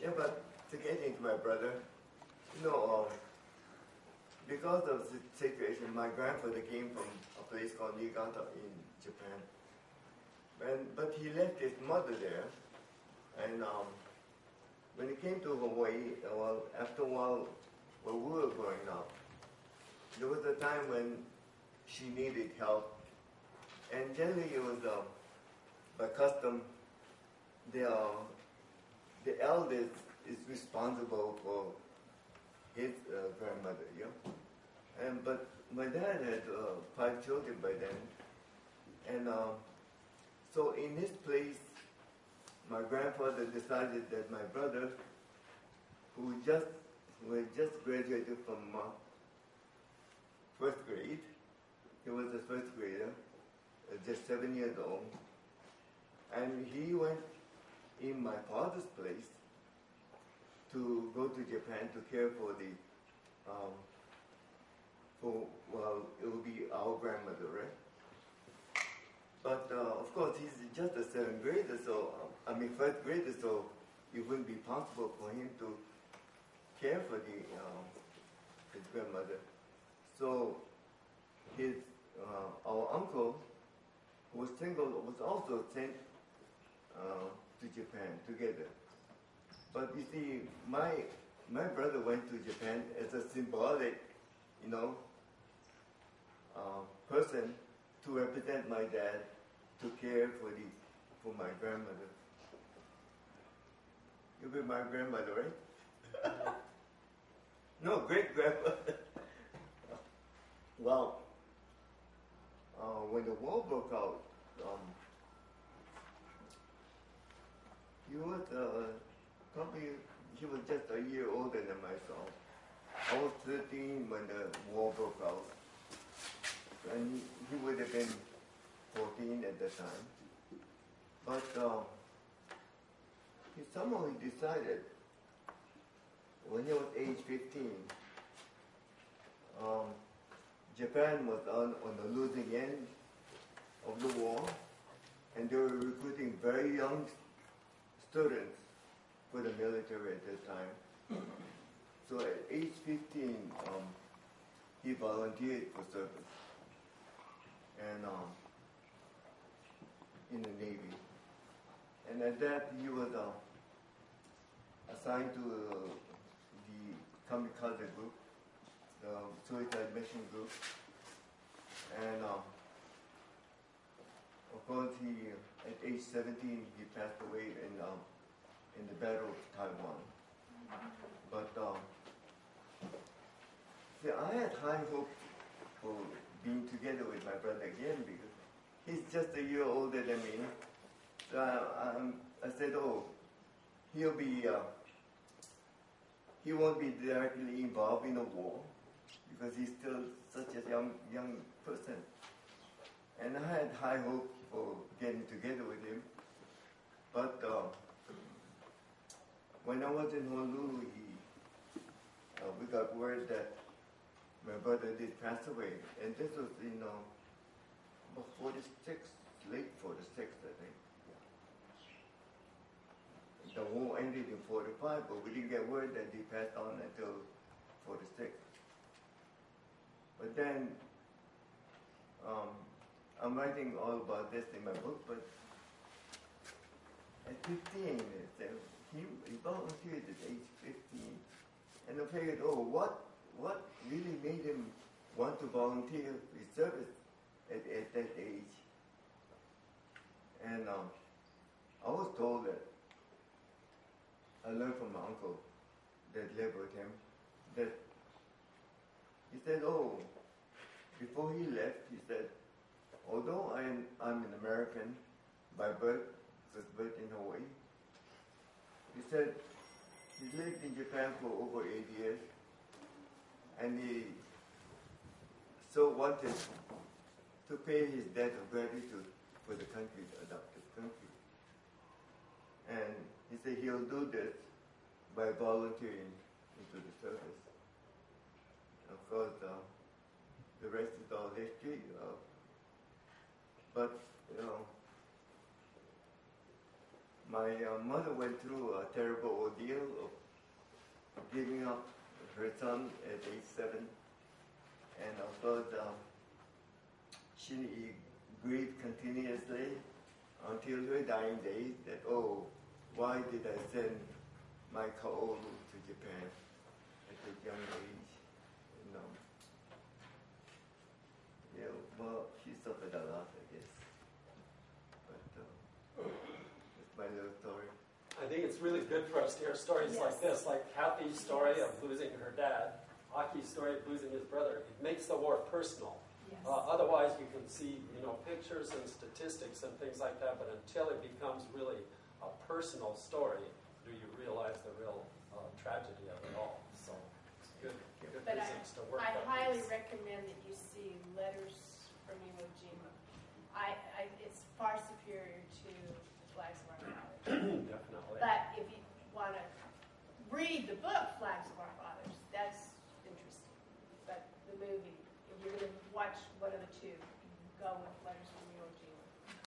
Yeah, but to get into my brother, you know, because of the situation, my grandfather came from a place called Niigata in Japan. But he left his mother there, and when he came to Hawaii, well, after a while, when we were growing up, there was a time when she needed help, and generally it was by custom, the eldest is responsible for his grandmother, yeah. But my dad had 5 children by then, and so in his place, my grandfather decided that my brother, who had just graduated from first grade, he was a first grader, just 7 years old, and he went in my father's place to go to Japan to care for the, it would be our grandmother, right? But of course, he's just a 7th grader, first grader, so it wouldn't be possible for him to care for his grandmother. So our uncle, who was single, was also sent to Japan together. But you see, my brother went to Japan as a symbolic, person to represent my dad to care for my grandmother. You be my grandmother, right? No, great grandmother. Well, when the war broke out, he was just a year older than myself. I was 13 when the war broke out, and he would have been 14 at the time. But somehow he decided, when he was age 15, Japan was on the losing end of the war, and they were recruiting very young students for the military at that time. So at age 15, he volunteered for service, and in the Navy. And at that, he was assigned to the kamikaze group, the suicide mission group. And of course, at age 17, he passed away in the Battle of Taiwan. But see, I had high hopes for being together with my brother again, because he's just a year older than me. So I said, he won't be directly involved in a war, because he's still such a young person. And I had high hopes for getting together with him. But when I was in Honolulu, we got word that my brother did pass away. And this was in about 46, late 46, I think. The war ended in 45, but we didn't get word that he passed on until 46. But then, I'm writing all about this in my book, but at 15, he volunteered at age 15. And I figured, what really made him want to volunteer his service at that age? And I was told that, I learned from my uncle that lived with him, that he said, before he left, he said, although I'm an American by birth, was born in Hawaii, he said he lived in Japan for over 8 years, and he so wanted to pay his debt of gratitude for the country, the adopted country. And he said he'll do this by volunteering into the service. Of course, the rest is all history. But my mother went through a terrible ordeal of giving up her son at age 7, and of course she grieved continuously until her dying day that, oh, why did I send my kaolu to Japan at a young age? You know. Yeah, well, she suffered a lot, I guess. But that's my little story. I think it's really good for us to hear stories like this, like Kathy's story of losing her dad, Aki's story of losing his brother. It makes the war personal. Yes. Otherwise, you can see, pictures and statistics and things like that, but until it becomes really a personal story, do you realize the real tragedy of it all. So it's good But physics to work I on highly these. recommend that you see Letters from Iwo Jima. It's far superior to Flags of Our Knowledge. Definitely. But if you want to read the book Flags of Our